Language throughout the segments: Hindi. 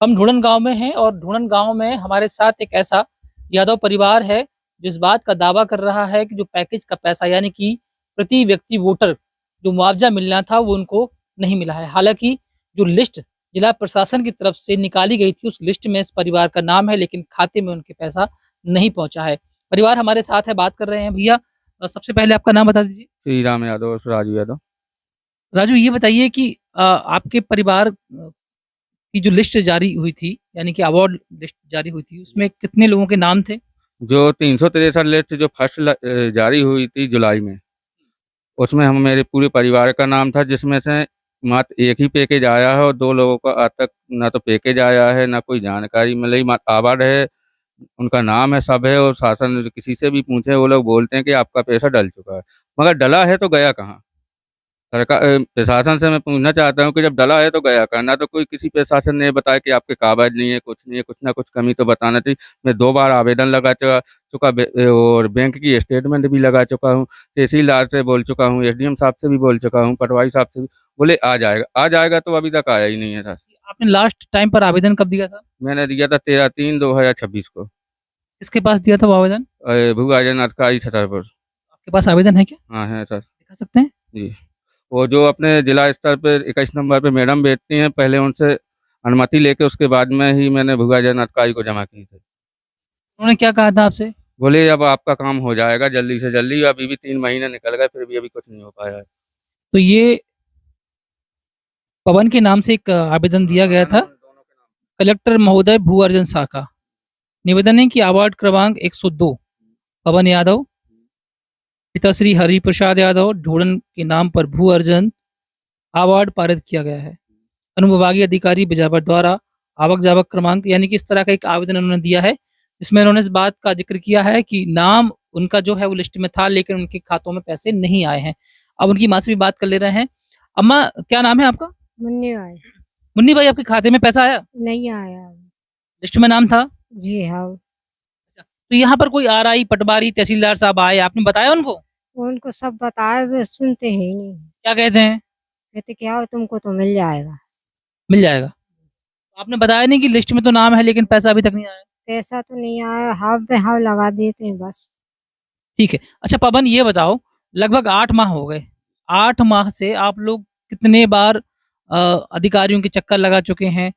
हम ढूंढन गांव में हैं और ढूंढन गांव में हमारे साथ एक ऐसा यादव परिवार है जो इस बात का दावा कर रहा है कि जो पैकेज का पैसा यानी कि प्रति व्यक्ति वोटर जो मुआवजा मिलना था वो उनको नहीं मिला है। हालांकि जो लिस्ट जिला प्रशासन की तरफ से निकाली गई थी उस लिस्ट में इस परिवार का नाम है, लेकिन खाते में उनके पैसा नहीं पहुंचा है। परिवार हमारे साथ है, बात कर रहे हैं। भैया, सबसे पहले आपका नाम बता दीजिए। श्री राम यादव और राजू यादव। राजू, ये बताइए कि आपके परिवार की जो लिस्ट जारी हुई थी यानी कि अवार्ड लिस्ट जारी हुई थी उसमें कितने लोगों के नाम थे? जो 363 लिस्ट जो फर्स्ट जारी हुई थी जुलाई में, उसमें हम मेरे पूरे परिवार का नाम था, जिसमें से मात्र एक ही पैकेज आया है और दो लोगों का आज तक ना तो पैकेज आया है ना कोई जानकारी मिली। मात्र आवार्ड है, उनका नाम है, सब है, और शासन किसी से भी पूछे वो लोग बोलते हैं कि आपका पैसा डल चुका है। मगर डला है तो गया कहाँ? सरकार प्रशासन से मैं पूछना चाहता हूँ कि जब डला है तो गया कहाँ? ना तो कोई किसी प्रशासन ने बताया कि आपके कागज नहीं है, कुछ नहीं है, कुछ ना कुछ कमी तो बताना चाहिए। मैं 2 बार आवेदन लगा चुका चुका और बैंक की स्टेटमेंट भी लगा चुका हूँ, तहसीलदार से बोल चुका हूँ, एसडीएम साहब से भी बोल चुका हूँ, पटवारी साहब से भी। बोले आ जाएगा, तो अभी तक आया ही नहीं है सर। आपने लास्ट टाइम पर आवेदन कब दिया था? मैंने दिया था 13/3/2026 को। किसके पास दिया था वो आवेदन? भूगाजन अटकाई सतर पर। आपके पास आवेदन है क्या? हाँ है सर। दिखा सकते हैं? जी। वो जो अपने जिला स्तर पे 21 नंबर पे मैडम बैठती हैं, पहले उनसे अनुमति लेके उसके बाद में ही मैंने भूगाजन अटकाई को जमा की थी। उन्होंने क्या कहा था आपसे? बोले अब आपका काम हो जाएगा जल्दी से जल्दी। अभी भी 3 महीने निकल गए, फिर भी अभी कुछ नहीं हो पाया है। तो ये पवन के नाम से एक आवेदन दिया गया था। दोनों के नाम। कलेक्टर महोदय भू अर्जन शाखा, निवेदन है कि अवार्ड क्रमांक 102 पवन यादव पिता श्री हरि प्रसाद यादव ढूंढन के नाम पर भू अर्जन अवार्ड पारित किया गया है। अनुविभागीय अधिकारी बिजावर द्वारा आवक जावक क्रमांक यानी कि इस तरह का एक आवेदन उन्होंने दिया है, जिसमें उन्होंने इस बात का जिक्र किया है कि नाम उनका जो है वो लिस्ट में था, लेकिन उनके खातों में पैसे नहीं आए हैं। अब उनकी माँ से भी बात कर ले रहे हैं। अम्मा, क्या नाम है आपका? मुन्नी भाई। मुन्नी भाई, आपके खाते में पैसा आया? नहीं आया। लिस्ट में नाम था? जी हाँ। तो यहाँ पर कोई आरआई पटवारी तहसीलदार साहब आए, आपने बताया उनको? उनको सब बताए वे सुनते ही नहीं। क्या कहते हैं? कहते क्या हो तुमको तो मिल जाएगा। मिल जाएगा। आपने बताया नहीं कि लिस्ट में तो नाम है लेकिन पैसा अभी तक नहीं आया? पैसा तो नहीं आया, हाव पे हाव लगा देते हैं बस। ठीक है। अच्छा पवन, ये बताओ, लगभग 8 माह हो गए। 8 माह से आप लोग कितने बार अधिकारियों के चक्कर लगा चुके हैं?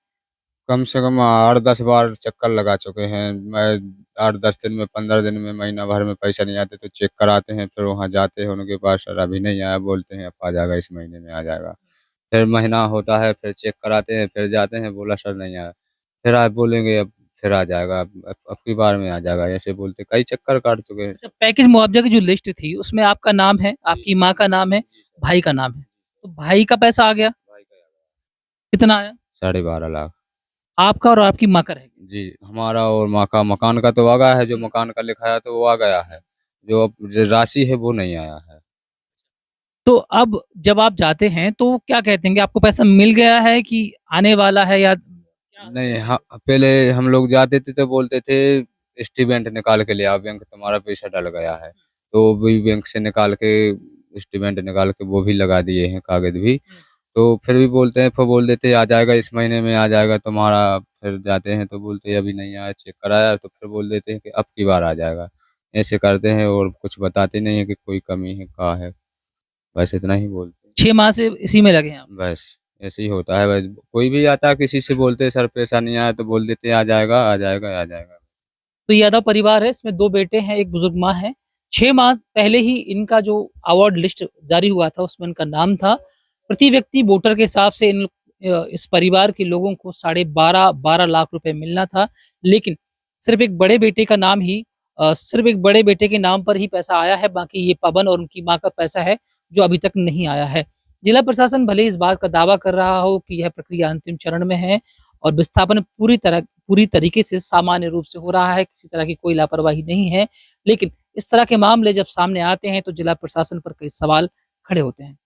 कम से कम 8-10 बार चक्कर लगा चुके हैं। मैं 8-10 दिन में, 15 दिन में, महीना भर में पैसा नहीं आते तो चेक कराते हैं, फिर वहाँ जाते हैं उनके पास, सर अभी नहीं आया, बोलते हैं अब आ जाएगा, इस महीने में आ जाएगा। फिर महीना होता है, फिर चेक कराते हैं, फिर जाते हैं, बोला सर नहीं आया। फिर आप बोलेंगे अब फिर आ जाएगा, अब की बार में आ जाएगा, ऐसे बोलते कई चक्कर काट चुके हैं। अच्छा, पैकेज मुआवजा की जो लिस्ट थी उसमें आपका नाम है, आपकी माँ का नाम है, भाई का नाम है। तो भाई का पैसा आ गया? भाई का कितना आया? 12.5 लाख। आपका और आपकी माँ का रह गया? जी, हमारा और माँ का मकान का तो आ गया है, जो मकान का लिखा है तो वो आ गया है, जो अब जो राशि है वो नहीं आया है। तो अब जब आप जाते हैं तो क्या कहते हैं कि आपको पैसा मिल गया है कि आने वाला है या क्या? नहीं, हाँ, पहले हम लोग जाते थे तो बोलते थे स्टेटमेंट निकाल के ले आओ, बैंक तुम्हारा पैसा डल गया है। तो वो भी बैंक से निकाल के स्टेटमेंट निकाल के वो भी लगा दिए हैं, कागज भी। तो फिर भी बोलते हैं, फिर बोल देते आ जाएगा, इस महीने में आ जाएगा तुम्हारा। फिर जाते हैं तो बोलते हैं अभी नहीं आया, चेक कराया, तो फिर बोल देते हैं कि अब की बार आ जाएगा। ऐसे करते हैं और कुछ बताते नहीं है कि कोई कमी है का है, बस इतना ही बोलते हैं। 6 माह से इसी में लगे हैं आप? बस ऐसे ही होता है। बस कोई भी आता है, किसी से बोलते हैं सर पैसा नहीं आया, तो बोल देते हैं आ जाएगा, आ जाएगा, आ जाएगा। तो यादव परिवार है, इसमें 2 बेटे हैं, एक बुजुर्ग माँ है। 6 माह पहले ही इनका जो अवार्ड लिस्ट जारी हुआ था उसमें इनका नाम था। प्रति व्यक्ति वोटर के हिसाब से इस परिवार के लोगों को 12.5 लाख रुपए मिलना था, लेकिन सिर्फ एक बड़े बेटे का नाम ही सिर्फ एक बड़े बेटे के नाम पर ही पैसा आया है। बाकी ये पवन और उनकी माँ का पैसा है जो अभी तक नहीं आया है। जिला प्रशासन भले इस बात का दावा कर रहा हो कि यह प्रक्रिया अंतिम चरण में है और विस्थापन पूरी तरीके से सामान्य रूप से हो रहा है, किसी तरह की कोई लापरवाही नहीं है, लेकिन इस तरह के मामले जब सामने आते हैं तो जिला प्रशासन पर कई सवाल खड़े होते हैं।